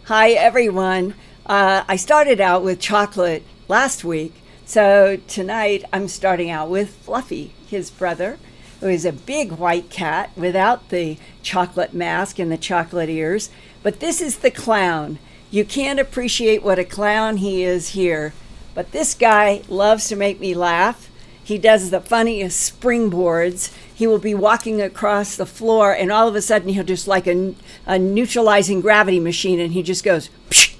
Hi, everyone. I started out with chocolate last week, so tonight I'm starting out with Fluffy, his brother, who is a big white cat without the chocolate mask and the chocolate ears. But this is the clown. You can't appreciate what a clown he is here. But this guy loves to make me laugh. He does the funniest springboards. He will be walking across the floor, and all of a sudden he'll just like a neutralizing gravity machine, and he just goes, psh,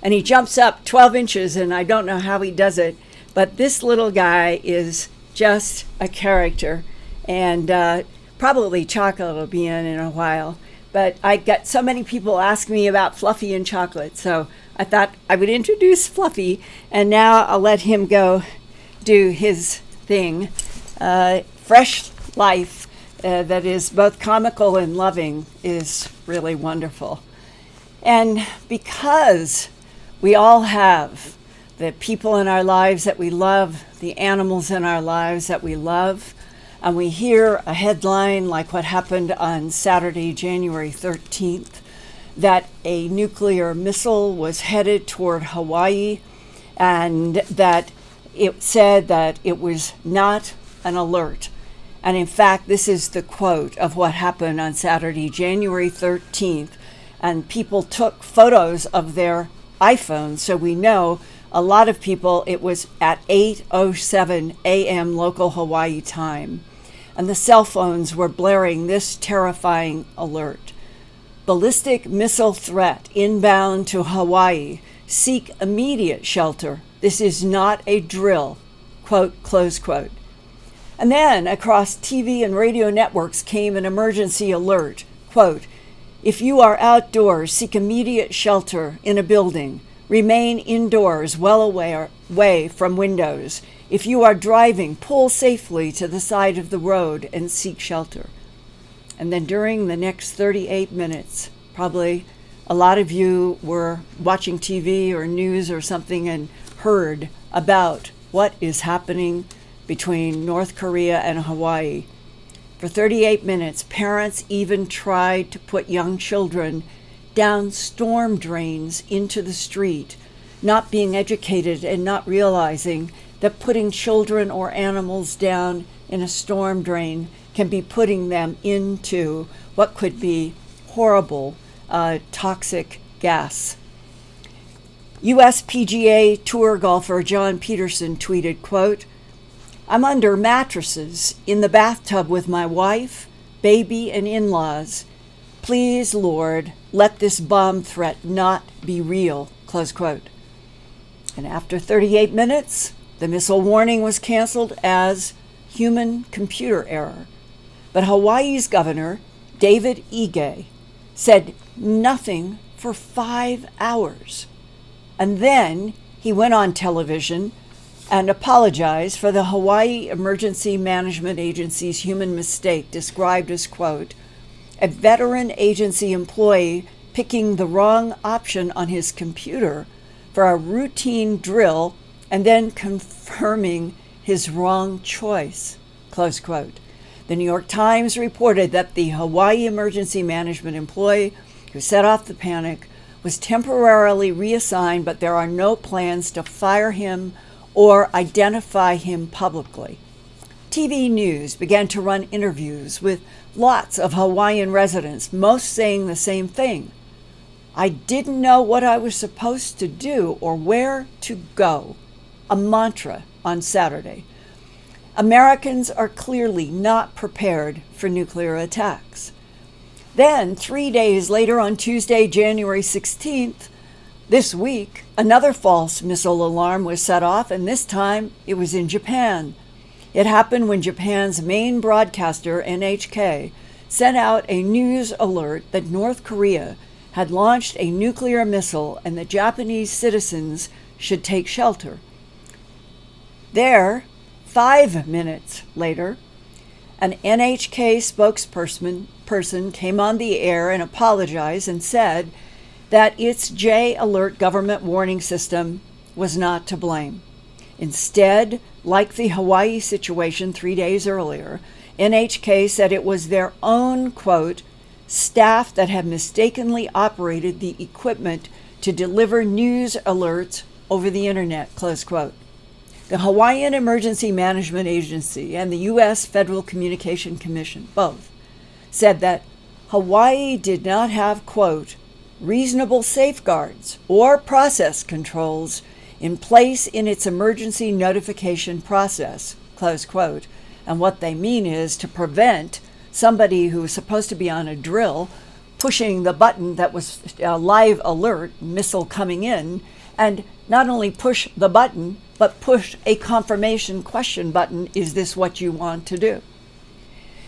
and he jumps up 12 inches, and I don't know how he does it. But this little guy is just a character, and probably Chocolate will be in a while. But I got so many people asking me about Fluffy and Chocolate, so I thought I would introduce Fluffy, and now I'll let him go do his thing. Fresh life that is both comical and loving is really wonderful. And because we all have the people in our lives that we love, the animals in our lives that we love, and we hear a headline like what happened on Saturday, January 13th, that a nuclear missile was headed toward Hawaii, and that it said that it was not an alert. And in fact, this is the quote of what happened on Saturday, January 13th. And people took photos of their iPhones, so we know a lot of people, it was at 8:07 a.m. local Hawaii time. And the cell phones were blaring this terrifying alert. Ballistic missile threat inbound to Hawaii. Seek immediate shelter. This is not a drill, quote, close quote. And then across TV and radio networks came an emergency alert, quote, if you are outdoors, seek immediate shelter in a building. Remain indoors, well away from windows. If you are driving, pull safely to the side of the road and seek shelter. And then during the next 38 minutes, probably a lot of you were watching TV or news or something and heard about what is happening between North Korea and Hawaii. For 38 minutes, parents even tried to put young children down storm drains into the street, not being educated and not realizing that putting children or animals down in a storm drain can be putting them into what could be horrible toxic gas. U.S. PGA Tour golfer John Peterson tweeted, quote, I'm under mattresses in the bathtub with my wife, baby, and in-laws. Please, Lord, let this bomb threat not be real, close quote. And after 38 minutes, the missile warning was canceled as human computer error. But Hawaii's governor, David Ige, said nothing for 5 hours. And then he went on television and apologized for the Hawaii Emergency Management Agency's human mistake, described as, quote, a veteran agency employee picking the wrong option on his computer for a routine drill and then confirming his wrong choice, close quote. The New York Times reported that the Hawaii Emergency Management employee who set off the panic was temporarily reassigned, but there are no plans to fire him or identify him publicly. TV news began to run interviews with lots of Hawaiian residents, most saying the same thing. I didn't know what I was supposed to do or where to go. A mantra on Saturday. Americans are clearly not prepared for nuclear attacks. Then, 3 days later, on Tuesday, January 16th, this week, another false missile alarm was set off, and this time it was in Japan. It happened when Japan's main broadcaster, NHK, sent out a news alert that North Korea had launched a nuclear missile and that Japanese citizens should take shelter. There, 5 minutes later, an NHK spokesperson came on the air and apologized and said that its J Alert government warning system was not to blame. Instead, like the Hawaii situation 3 days earlier, NHK said it was their own, quote, staff that had mistakenly operated the equipment to deliver news alerts over the internet, close quote. The Hawaiian Emergency Management Agency and the U.S. Federal Communication Commission, both, said that Hawaii did not have, quote, reasonable safeguards or process controls in place in its emergency notification process, close quote. And what they mean is to prevent somebody who was supposed to be on a drill pushing the button that was a live alert, missile coming in, and not only push the button, but push a confirmation question button, is this what you want to do?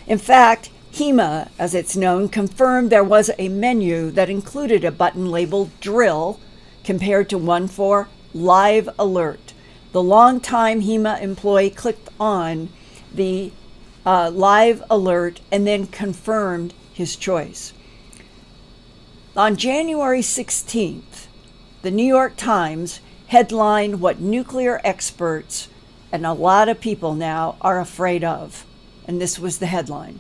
In fact, HEMA, as it's known, confirmed there was a menu that included a button labeled drill compared to one for live alert. The longtime HEMA employee clicked on the live alert and then confirmed his choice. On January 16th, the New York Times headlined what nuclear experts and a lot of people now are afraid of. And this was the headline.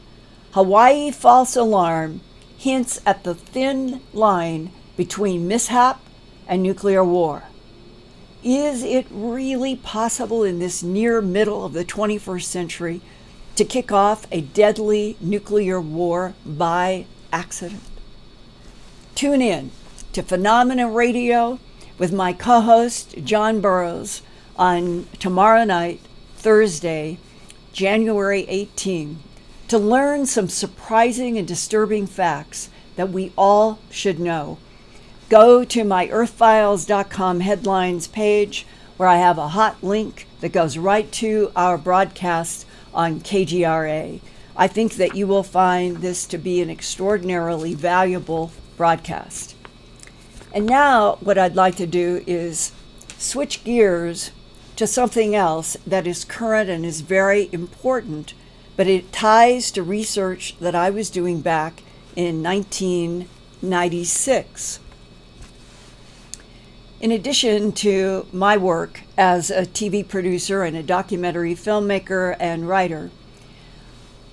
Hawaii false alarm hints at the thin line between mishap and nuclear war. Is it really possible in this near middle of the 21st century to kick off a deadly nuclear war by accident? Tune in to Phenomena Radio with my co-host John Burroughs on tomorrow night, Thursday, January 18, to learn some surprising and disturbing facts that we all should know. Go to my earthfiles.com headlines page where I have a hot link that goes right to our broadcast on KGRA. I think that you will find this to be an extraordinarily valuable broadcast. And now what I'd like to do is switch gears to something else that is current and is very important, but it ties to research that I was doing back in 1996. In addition to my work as a TV producer and a documentary filmmaker and writer,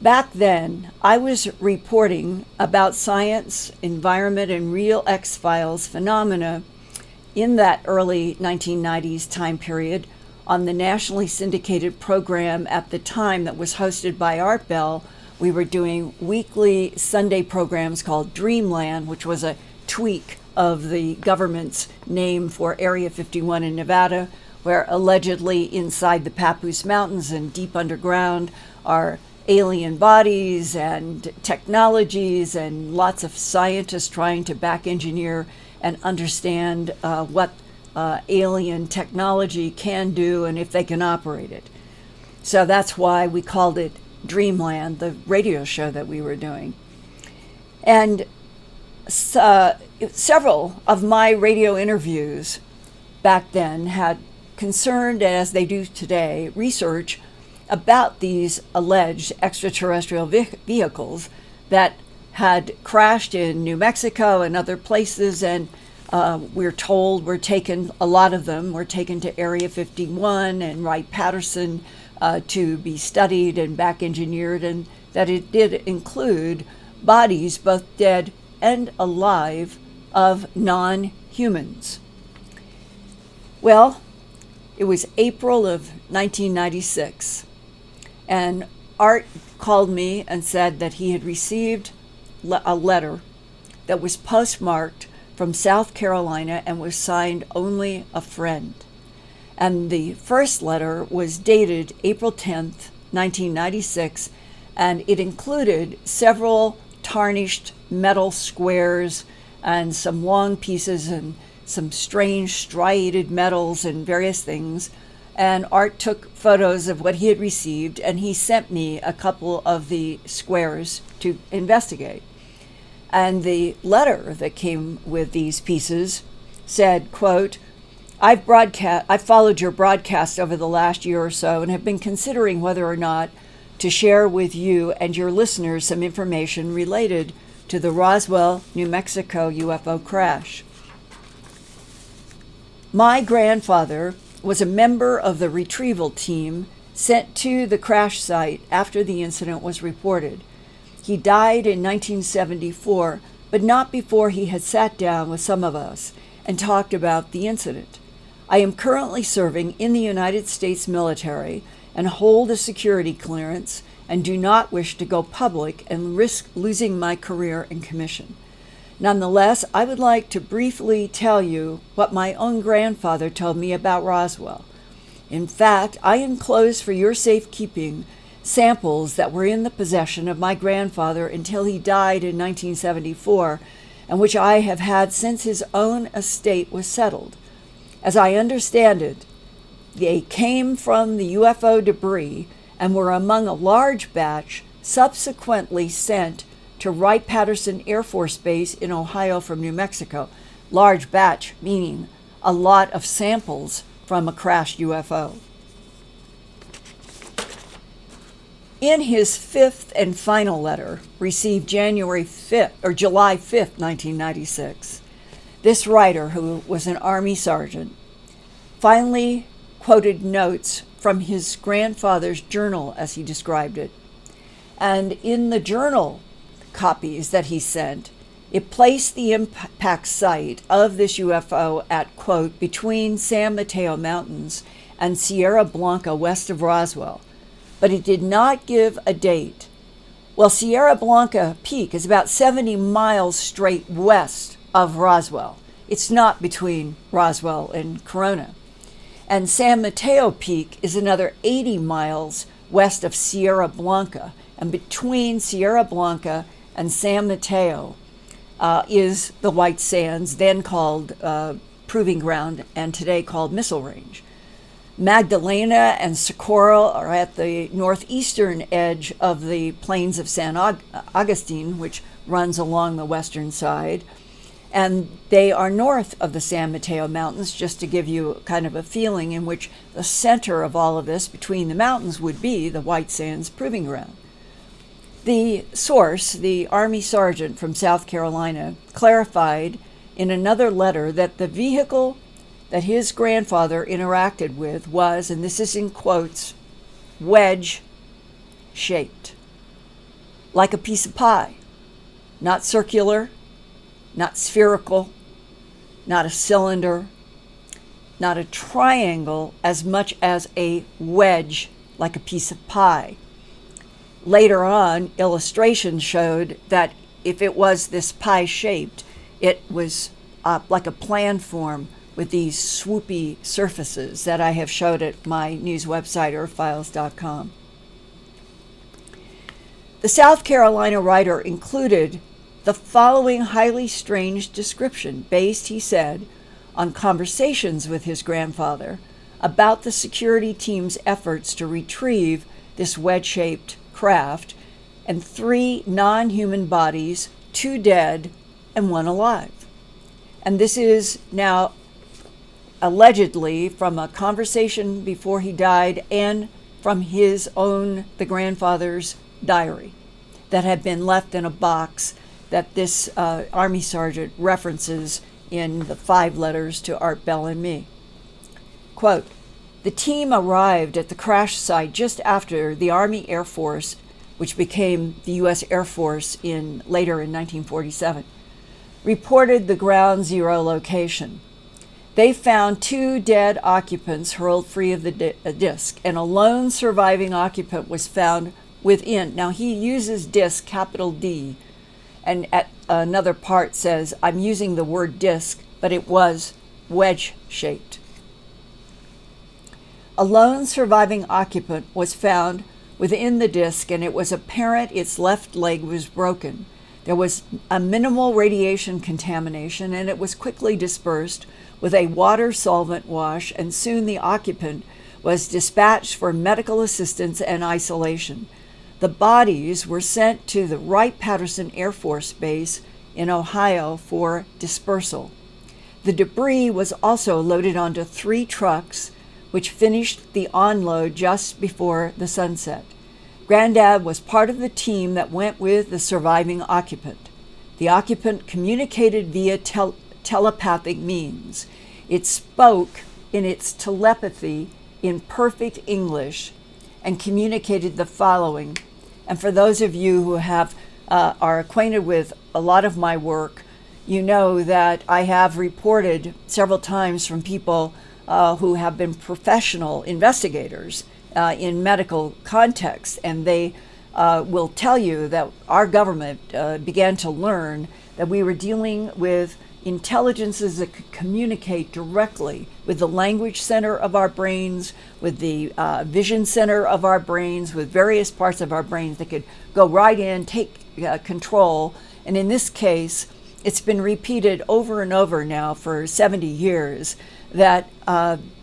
back then I was reporting about science, environment, and real X-Files phenomena in that early 1990s time period on the nationally syndicated program at the time that was hosted by Art Bell. We were doing weekly Sunday programs called Dreamland, which was a tweak of the government's name for Area 51 in Nevada, where allegedly inside the Papoose Mountains and deep underground are alien bodies and technologies and lots of scientists trying to back engineer and understand what alien technology can do and if they can operate it. So that's why we called it Dreamland, the radio show that we were doing. And several of my radio interviews back then had concerned, as they do today, research about these alleged extraterrestrial vehicles that had crashed in New Mexico and other places, and we're told a lot of them were taken to Area 51 and Wright-Patterson to be studied and back engineered, and that it did include bodies, both dead and alive, of non-humans. Well, it was April of 1996, and Art called me and said that he had received a letter that was postmarked from South Carolina and was signed "Only a Friend." And the first letter was dated April 10th, 1996, and it included several tarnished metal squares and some long pieces and some strange striated metals and various things. And Art took photos of what he had received, and he sent me a couple of the squares to investigate. And the letter that came with these pieces said, quote, I've followed your broadcast over the last year or so and have been considering whether or not to share with you and your listeners some information related to the Roswell, New Mexico UFO crash. My grandfather was a member of the retrieval team sent to the crash site after the incident was reported. He died in 1974, but not before he had sat down with some of us and talked about the incident. I am currently serving in the United States military and hold a security clearance and do not wish to go public and risk losing my career and commission. Nonetheless, I would like to briefly tell you what my own grandfather told me about Roswell. In fact, I enclose for your safekeeping samples that were in the possession of my grandfather until he died in 1974, and which I have had since his own estate was settled. As I understand it, they came from the UFO debris and were among a large batch subsequently sent to Wright-Patterson Air Force Base in Ohio from New Mexico. Large batch meaning a lot of samples from a crashed UFO. In his fifth and final letter, received July 5th, 1996, this writer, who was an Army sergeant, finally quoted notes from his grandfather's journal, as he described it. And in the journal copies that he sent, it placed the impact site of this UFO at, quote, between San Mateo Mountains and Sierra Blanca west of Roswell, but it did not give a date. Well, Sierra Blanca Peak is about 70 miles straight west of Roswell. It's not between Roswell and Corona. And San Mateo Peak is another 80 miles west of Sierra Blanca, and between Sierra Blanca and San Mateo is the White Sands, then called Proving Ground and today called Missile Range. Magdalena and Socorro are at the northeastern edge of the plains of San Agustin, which runs along the western side, and they are north of the San Mateo Mountains, just to give you kind of a feeling in which the center of all of this between the mountains would be the White Sands Proving Ground. The source, the Army sergeant from South Carolina, clarified in another letter that the vehicle that his grandfather interacted with was, and this is in quotes, wedge-shaped, like a piece of pie, not circular, not spherical, not a cylinder, not a triangle, as much as a wedge, like a piece of pie. Later on, illustrations showed that if it was this pie-shaped, it was like a plan form with these swoopy surfaces that I have showed at my news website, earthfiles.com. The South Carolina writer included the following highly strange description, based, he said, on conversations with his grandfather about the security team's efforts to retrieve this wedge-shaped craft and 3 non-human bodies, 2 dead and 1 alive. And this is now allegedly from a conversation before he died and from his own, the grandfather's diary that had been left in a box that this Army sergeant references in the 5 letters to Art Bell and me. Quote, the team arrived at the crash site just after the Army Air Force, which became the U.S. Air Force later in 1947, reported the ground zero location. They found 2 dead occupants hurled free of the disc, and a lone surviving occupant was found within. Now he uses disc, capital D, and at another part says, I'm using the word disc, but it was wedge-shaped. A lone surviving occupant was found within the disc, and it was apparent its left leg was broken. There was a minimal radiation contamination, and it was quickly dispersed with a water solvent wash, and soon the occupant was dispatched for medical assistance and isolation. The bodies were sent to the Wright-Patterson Air Force Base in Ohio for dispersal. The debris was also loaded onto 3 trucks, which finished the onload just before the sunset. Granddad was part of the team that went with the surviving occupant. The occupant communicated via telepathic means. It spoke in its telepathy in perfect English and communicated the following. And for those of you who are acquainted with a lot of my work, you know that I have reported several times from people who have been professional investigators in medical contexts, and they will tell you that our government began to learn that we were dealing with intelligences that could communicate directly with the language center of our brains, with the vision center of our brains, with various parts of our brains that could go right in, take control. And in this case, it's been repeated over and over now for 70 years that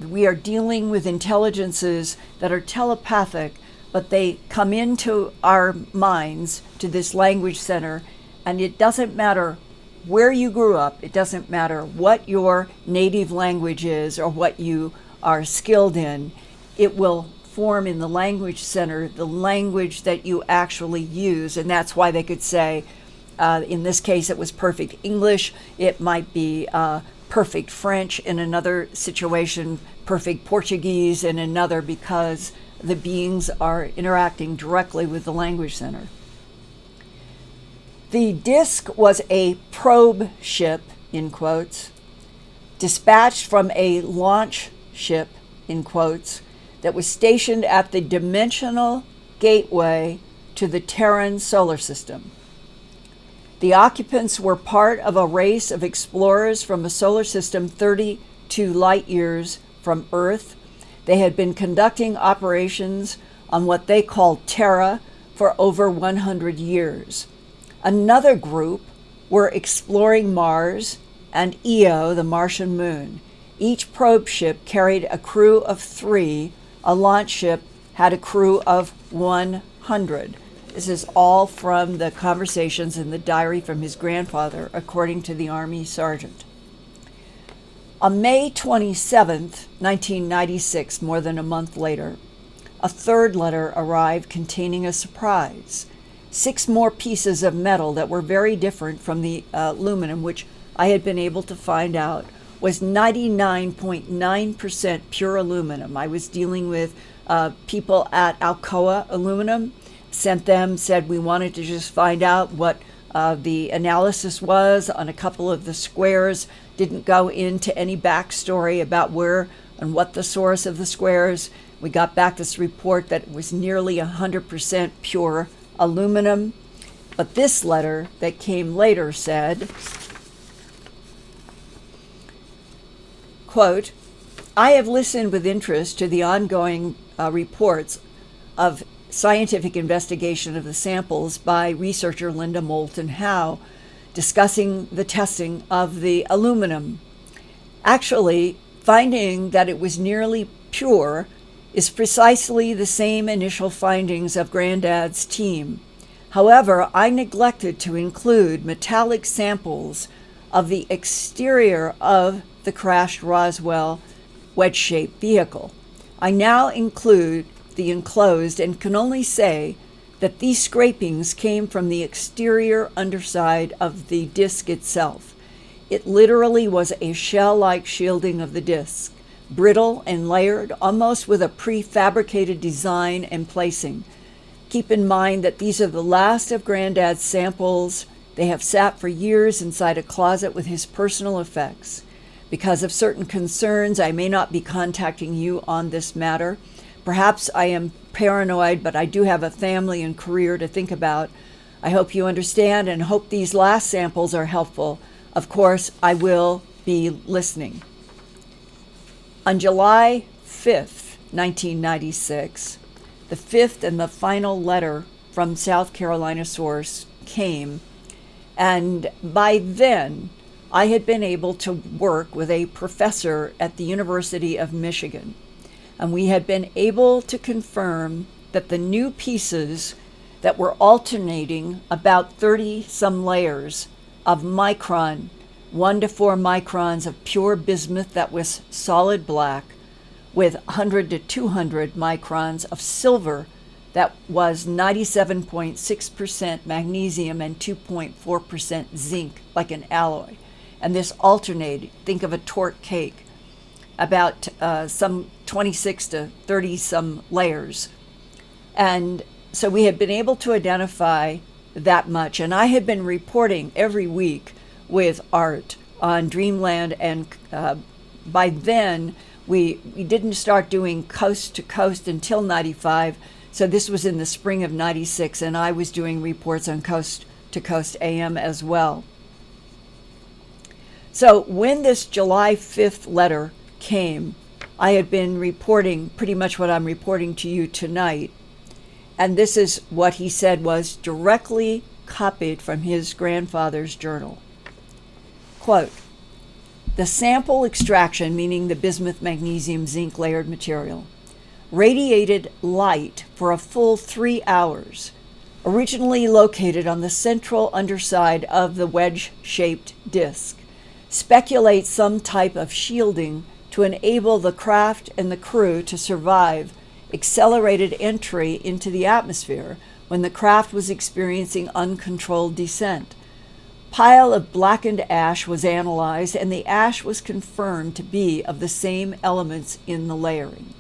we are dealing with intelligences that are telepathic, but they come into our minds, to this language center, and it doesn't matter where you grew up, it doesn't matter what your native language is or what you are skilled in, it will form in the language center the language that you actually use. And that's why they could say, in this case, it was perfect English. It might be perfect French in another situation, perfect Portuguese in another, because the beings are interacting directly with the language center. The disk was a probe ship, in quotes, dispatched from a launch ship, in quotes, that was stationed at the dimensional gateway to the Terran solar system. The occupants were part of a race of explorers from a solar system 32 light years from Earth. They had been conducting operations on what they called Terra for over 100 years. Another group were exploring Mars and Io, the Martian moon. Each probe ship carried a crew of 3. A launch ship had a crew of 100. This is all from the conversations in the diary from his grandfather, according to the Army sergeant. On May 27th, 1996, more than a month later, a third letter arrived containing a surprise. 6 more pieces of metal that were very different from the aluminum, which I had been able to find out was 99.9% pure aluminum. I was dealing with people at Alcoa Aluminum, sent them, said we wanted to just find out what the analysis was on a couple of the squares, didn't go into any backstory about where and what the source of the squares. We got back this report that it was nearly 100% pure aluminum. But this letter that came later said, quote, I have listened with interest to the ongoing reports of scientific investigation of the samples by researcher Linda Moulton Howe discussing the testing of the aluminum. Actually, finding that it was nearly pure is precisely the same initial findings of Granddad's team. However, I neglected to include metallic samples of the exterior of the crashed Roswell wedge-shaped vehicle. I now include the enclosed and can only say that these scrapings came from the exterior underside of the disc itself. It literally was a shell-like shielding of the disc, brittle and layered, almost with a prefabricated design and placing. Keep in mind that these are the last of Granddad's samples. They have sat for years inside a closet with his personal effects. Because of certain concerns, I may not be contacting you on this matter. Perhaps I am paranoid, but I do have a family and career to think about. I hope you understand and hope these last samples are helpful. Of course, I will be listening. On July 5th, 1996, the fifth and the final letter from South Carolina source came, and by then I had been able to work with a professor at the University of Michigan, and we had been able to confirm that the new pieces that were alternating about 30-some layers of micron, 1 to 4 microns of pure bismuth that was solid black, with 100 to 200 microns of silver that was 97.6% magnesium and 2.4% zinc, like an alloy. And this alternated, think of a torte cake, about some 26 to 30 some layers. And so we had been able to identify that much. And I had been reporting every week with art on Dreamland, and by then we didn't start doing coast to coast until 95. So this was in the spring of 96, and I was doing reports on Coast to Coast AM as well. So when this July 5th letter came, I had been reporting pretty much what I'm reporting to you tonight. And this is what he said was directly copied from his grandfather's journal. Quote, "The sample extraction, meaning the bismuth magnesium zinc layered material, radiated light for a full 3 hours, originally located on the central underside of the wedge-shaped disc. Speculates some type of shielding to enable the craft and the crew to survive accelerated entry into the atmosphere when the craft was experiencing uncontrolled descent. Pile of blackened ash was analyzed, and the ash was confirmed to be of the same elements in the layering.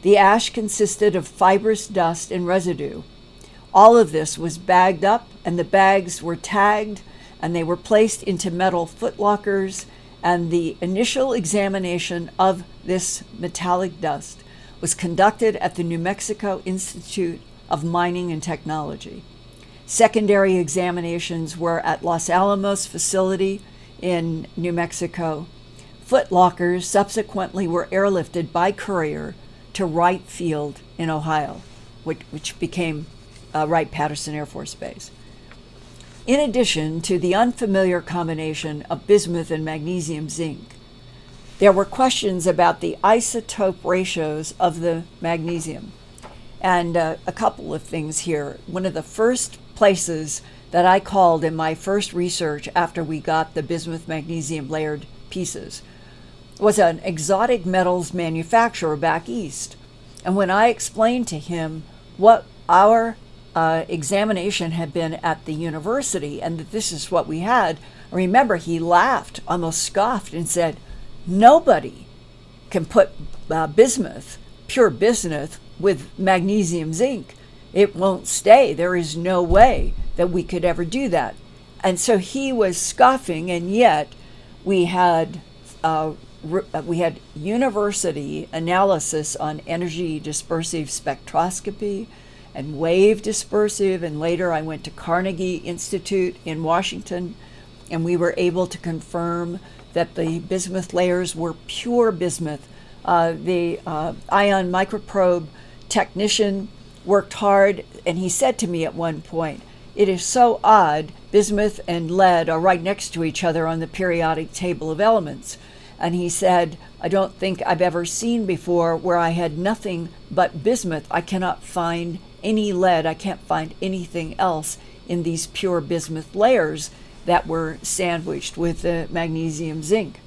The ash consisted of fibrous dust and residue. All of this was bagged up, and the bags were tagged, and they were placed into metal footlockers, and the initial examination of this metallic dust was conducted at the New Mexico Institute of Mining and Technology. Secondary examinations were at Los Alamos facility in New Mexico. Footlockers subsequently were airlifted by courier to Wright Field in Ohio, which became Wright-Patterson Air Force Base. In addition to the unfamiliar combination of bismuth and magnesium zinc, there were questions about the isotope ratios of the magnesium. And a couple of things here. One of the first places that I called in my first research after we got the bismuth magnesium layered pieces was an exotic metals manufacturer back east. And when I explained to him what our examination had been at the university and that this is what we had, I remember he laughed, almost scoffed, and said, "Nobody can put bismuth, pure bismuth, with magnesium zinc. It won't stay. There is no way that we could ever do that." And so he was scoffing, and yet we had university analysis on energy dispersive spectroscopy and wave dispersive, and later I went to Carnegie Institute in Washington, and we were able to confirm that the bismuth layers were pure bismuth. The ion microprobe technician worked hard, and he said to me at one point, "It is so odd, bismuth and lead are right next to each other on the periodic table of elements." And he said, "I don't think I've ever seen before where I had nothing but bismuth. I cannot find any lead. I can't find anything else in these pure bismuth layers that were sandwiched with the magnesium zinc."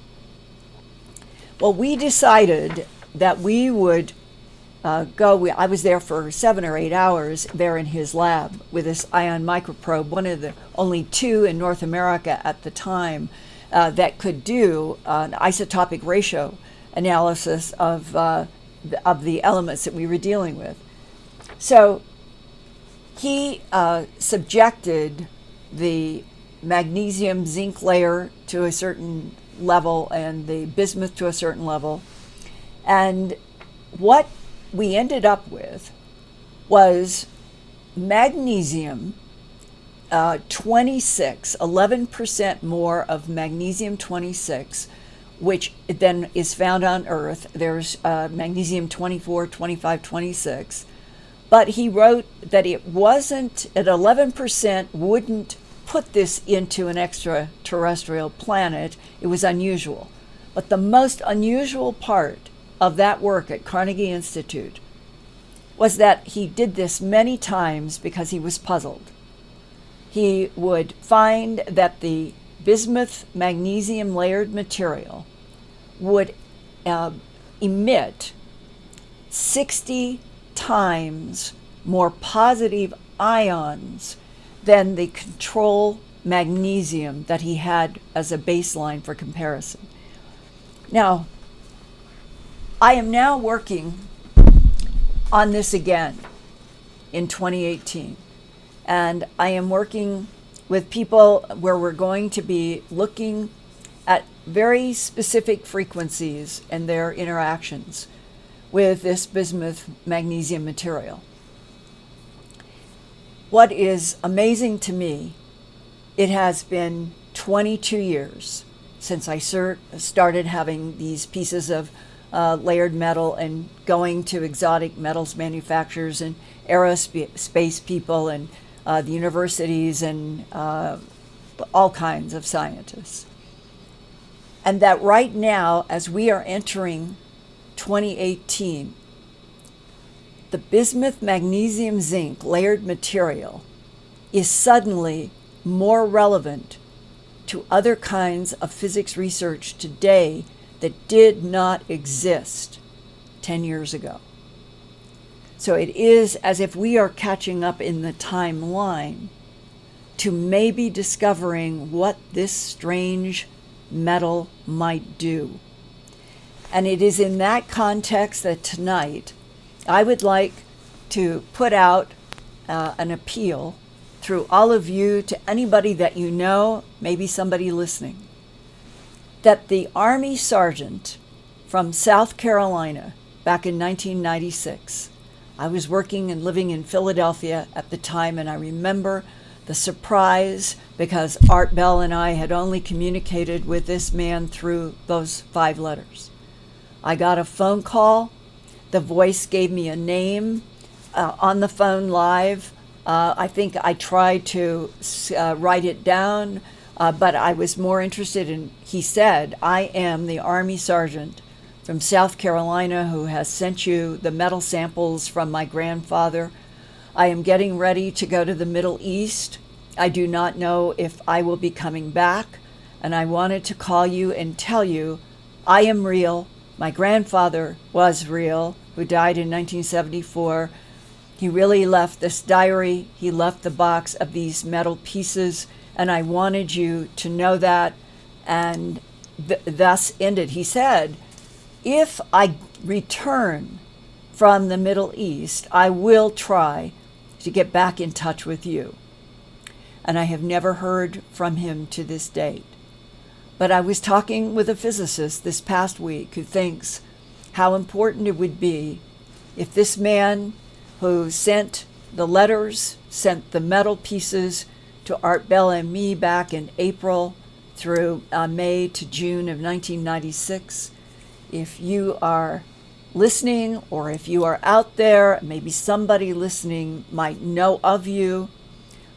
Well, we decided that we would I was there for 7 or 8 hours there in his lab with this ion microprobe, one of the only 2 in North America at the time that could do an isotopic ratio analysis of the elements that we were dealing with. So he subjected the magnesium zinc layer to a certain level and the bismuth to a certain level. And what we ended up with was magnesium 26, 11% more of magnesium 26, which then is found on Earth. There's magnesium 24, 25, 26. But he wrote that it wasn't, at 11% wouldn't put this into an extraterrestrial planet. It was unusual. But the most unusual part of that work at Carnegie Institute was that he did this many times because he was puzzled. He would find that the bismuth magnesium layered material would emit 60 times more positive ions than the control magnesium that he had as a baseline for comparison. Now, I am now working on this again in 2018, and I am working with people where we're going to be looking at very specific frequencies and their interactions with this bismuth magnesium material. What is amazing to me, it has been 22 years since I started having these pieces of layered metal and going to exotic metals manufacturers and aerospace people and the universities and all kinds of scientists. And that right now, as we are entering 2018, the bismuth magnesium zinc layered material is suddenly more relevant to other kinds of physics research today that did not exist 10 years ago. So it is as if we are catching up in the timeline to maybe discovering what this strange metal might do. And it is in that context that tonight I would like to put out an appeal through all of you to anybody that you know, maybe somebody listening, that the Army sergeant from South Carolina back in 1996, I was working and living in Philadelphia at the time, and I remember the surprise because Art Bell and I had only communicated with this man through those 5 letters. I got a phone call. The voice gave me a name on the phone live. I think I tried to write it down, but I was more interested in, he said, I am the Army sergeant from South Carolina who has sent you the metal samples from my grandfather. I am getting ready to go to the Middle East. I do not know if I will be coming back, and I wanted to call you and tell you I am real. My grandfather was real, who died in 1974. He really left this diary. He left the box of these metal pieces, and I wanted you to know that. And thus ended. He said, if I return from the Middle East, I will try to get back in touch with you. And I have never heard from him to this date. But I was talking with a physicist this past week who thinks how important it would be if this man who sent the letters, sent the metal pieces to Art Bell and me back in April through May to June of 1996, if you are listening or if you are out there, maybe somebody listening might know of you,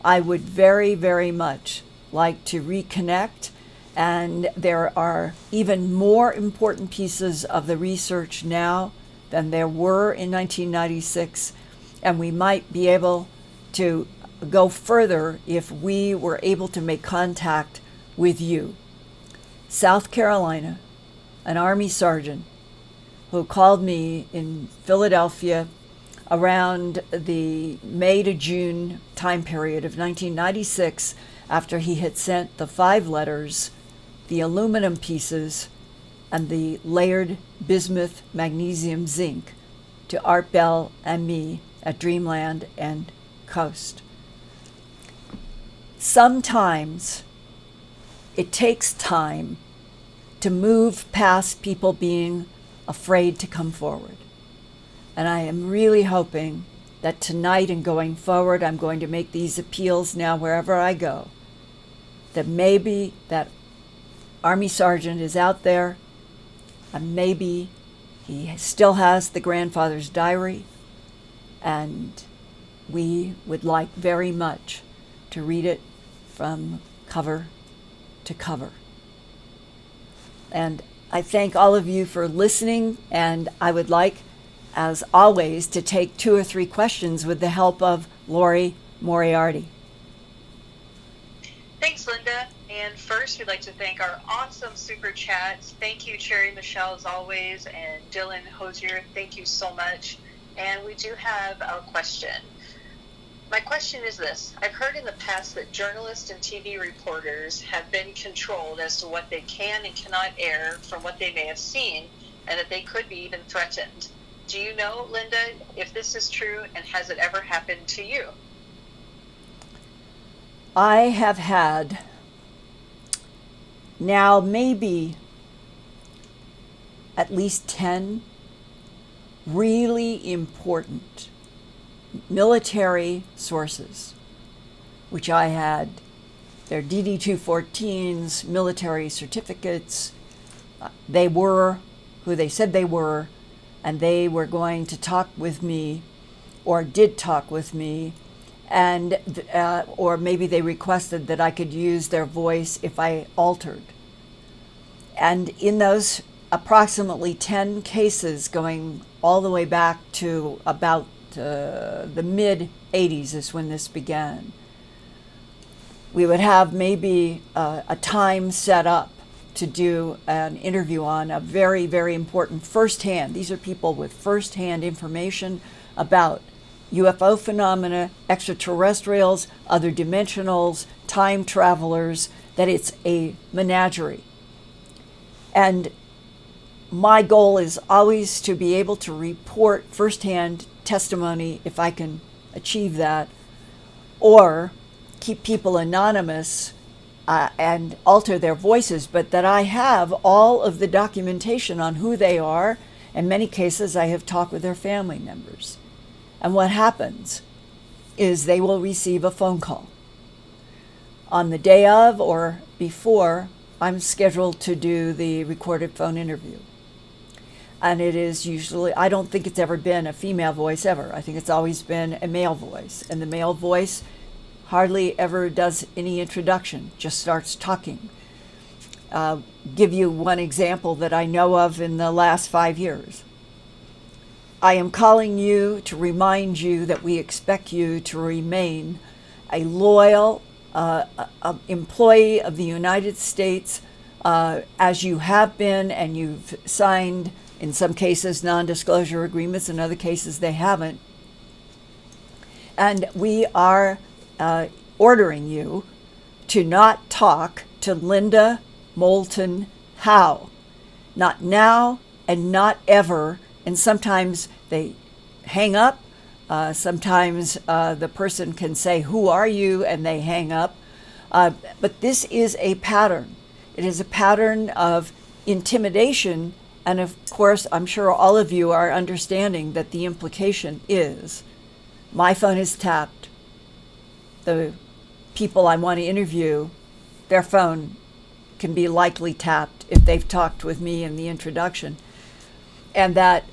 I would very, very much like to reconnect. And there are even more important pieces of the research now than there were in 1996. And we might be able to go further if we were able to make contact with you. South Carolina, an Army sergeant who called me in Philadelphia around the May to June time period of 1996, after he had sent the 5 letters, the aluminum pieces, and the layered bismuth magnesium zinc to Art Bell and me at Dreamland and Coast. Sometimes it takes time to move past people being afraid to come forward. And I am really hoping that tonight and going forward, I'm going to make these appeals now wherever I go, that maybe that Army sergeant is out there, and maybe he still has the grandfather's diary, and we would like very much to read it from cover to cover. And I thank all of you for listening, and I would like, as always, to take 2 or 3 questions with the help of Lori Moriarty. Thanks, Linda. And first, we'd like to thank our awesome super chats. Thank you, Cherry Michelle, as always, and Dylan Hosier. Thank you so much. And we do have a question. My question is this. I've heard in the past that journalists and TV reporters have been controlled as to what they can and cannot air from what they may have seen, and that they could be even threatened. Do you know, Linda, if this is true, and has it ever happened to you? I have had now maybe at least 10 really important military sources, which I had their DD-214s, military certificates. They were who they said they were, and they were going to talk with me, or did talk with me, and or maybe they requested that I could use their voice if I altered. And in those approximately 10 cases, going all the way back to about the mid-'80s is when this began, we would have maybe a time set up to do an interview on a very, very important firsthand. These are people with firsthand information about UFO phenomena, extraterrestrials, other dimensionals, time travelers, that it's a menagerie. And my goal is always to be able to report firsthand testimony if I can achieve that, or keep people anonymous and alter their voices, but that I have all of the documentation on who they are. In many cases, I have talked with their family members. And what happens is they will receive a phone call on the day of or before I'm scheduled to do the recorded phone interview. And it is usually, I don't think it's ever been a female voice ever. I think it's always been a male voice. And the male voice hardly ever does any introduction, just starts talking. Give you one example that I know of in the last 5 years. I am calling you to remind you that we expect you to remain a loyal employee of the United States, as you have been, and you've signed, in some cases, non-disclosure agreements. In other cases, they haven't. And we are ordering you to not talk to Linda Moulton Howe. Not now and not ever. And sometimes they hang up. Sometimes the person can say, "Who are you?" and they hang up. But this is a pattern. It is a pattern of intimidation. And of course, I'm sure all of you are understanding that the implication is my phone is tapped. The people I want to interview, their phone can be likely tapped if they've talked with me in the introduction. And that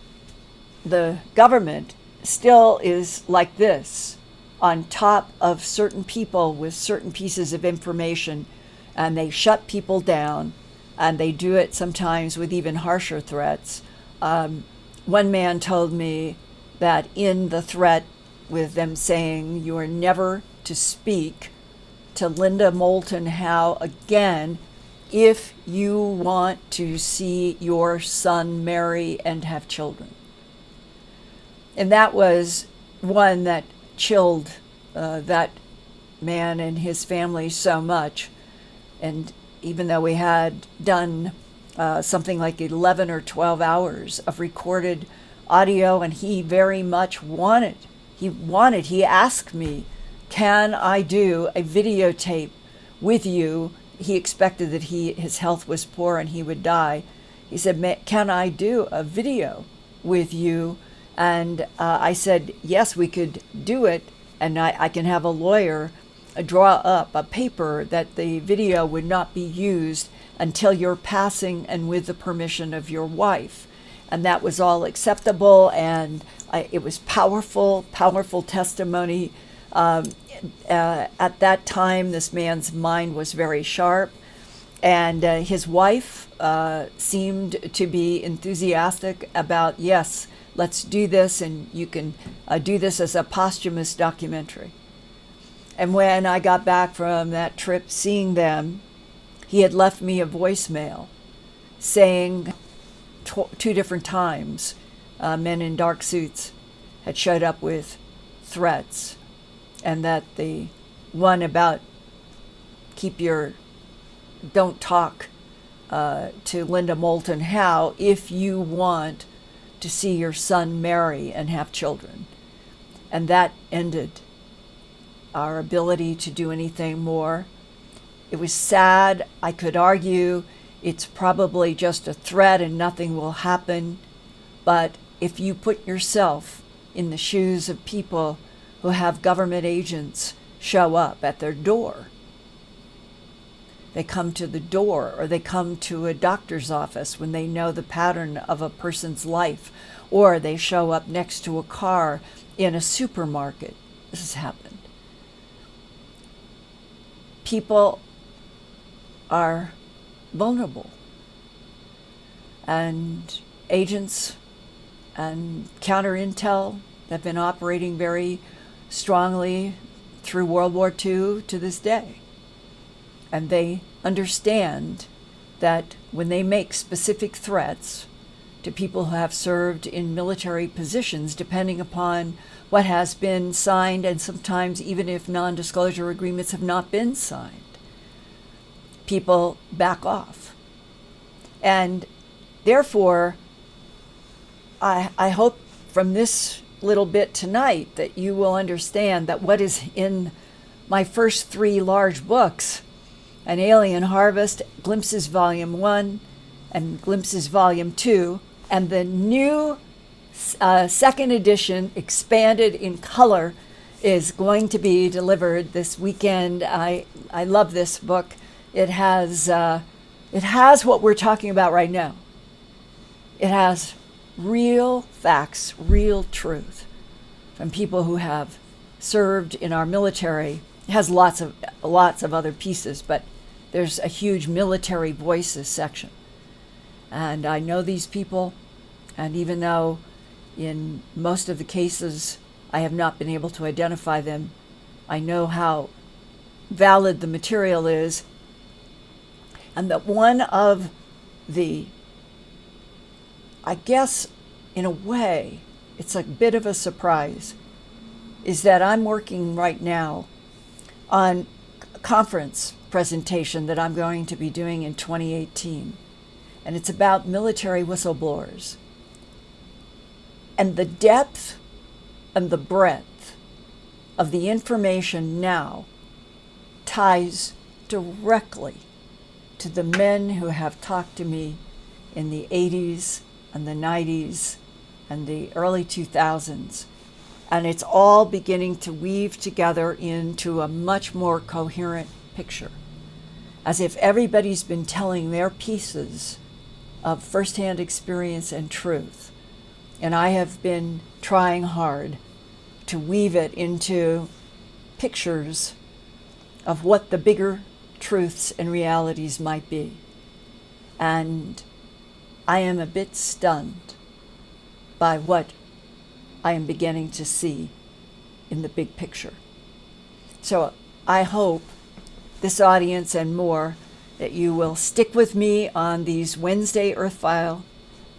the government still is like this, on top of certain people with certain pieces of information, and they shut people down, and they do it sometimes with even harsher threats. One man told me that in the threat, with them saying, "You are never to speak to Linda Moulton Howe again if you want to see your son marry and have children." And that was one that chilled that man and his family so much. And even though we had done something like 11 or 12 hours of recorded audio, and he very much he asked me, "Can I do a videotape with you?" He expected that his health was poor and he would die. He said, "Can I do a video with you?" And I said, yes, we could do it. And I can have a lawyer draw up a paper that the video would not be used until your passing and with the permission of your wife. And that was all acceptable. And it was powerful, powerful testimony. At that time, this man's mind was very sharp. And his wife seemed to be enthusiastic about, yes, let's do this, and you can do this as a posthumous documentary. And when I got back from that trip seeing them, he had left me a voicemail saying 2 different times men in dark suits had showed up with threats, and that the one about don't talk to Linda Moulton Howe if you want to see your son marry and have children. And that ended our ability to do anything more. It was sad. I could argue it's probably just a threat and nothing will happen. But if you put yourself in the shoes of people who have government agents show up at their door, they come to the door, or they come to a doctor's office when they know the pattern of a person's life, or they show up next to a car in a supermarket. This has happened. People are vulnerable, and agents and counter intel have been operating very strongly through World War II to this day. And they understand that when they make specific threats to people who have served in military positions, depending upon what has been signed, and sometimes even if non-disclosure agreements have not been signed, people back off. And therefore, I hope from this little bit tonight that you will understand that what is in my first 3 large books, An Alien Harvest, Glimpses Volume 1, and Glimpses Volume 2, and the new second edition, expanded in color, is going to be delivered this weekend. I love this book. It has what we're talking about right now. It has real facts, real truth from people who have served in our military. It has lots of other pieces, but there's a huge military voices section. And I know these people, and even though in most of the cases I have not been able to identify them, I know how valid the material is, and that one of the, I guess in a way, it's a bit of a surprise, is that I'm working right now on a conference presentation that I'm going to be doing in 2018. And it's about military whistleblowers. And the depth and the breadth of the information now ties directly to the men who have talked to me in the 80s and the 90s and the early 2000s. And it's all beginning to weave together into a much more coherent picture, as if everybody's been telling their pieces of firsthand experience and truth. And I have been trying hard to weave it into pictures of what the bigger truths and realities might be. And I am a bit stunned by what I am beginning to see in the big picture. So I hope this audience and more that you will stick with me on these Wednesday Earth Files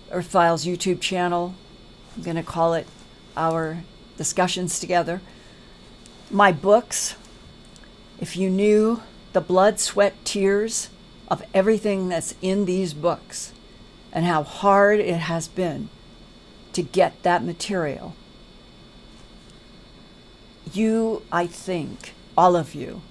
YouTube channel. I'm going to call it our discussions together. My books, if you knew the blood, sweat, tears of everything that's in these books and how hard it has been to get that material, you, I think, all of you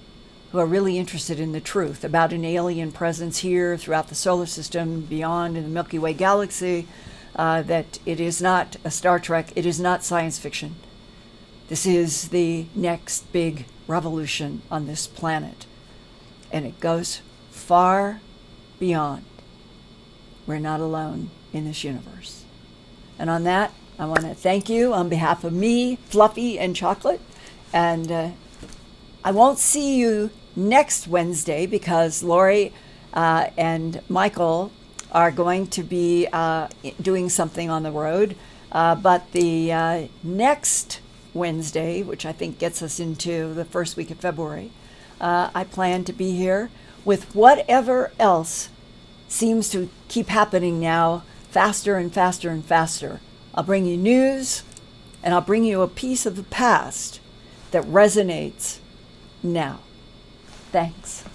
who are really interested in the truth about an alien presence here throughout the solar system, beyond in the Milky Way galaxy, that it is not a Star Trek, it is not science fiction. This is the next big revolution on this planet. And it goes far beyond. We're not alone in this universe. And on that, I want to thank you on behalf of me, Fluffy, and Chocolate. And I won't see you next Wednesday because Lori and Michael are going to be doing something on the road. But the next Wednesday, which I think gets us into the first week of February, I plan to be here with whatever else seems to keep happening now, faster and faster and faster. I'll bring you news, and I'll bring you a piece of the past that resonates now. Thanks.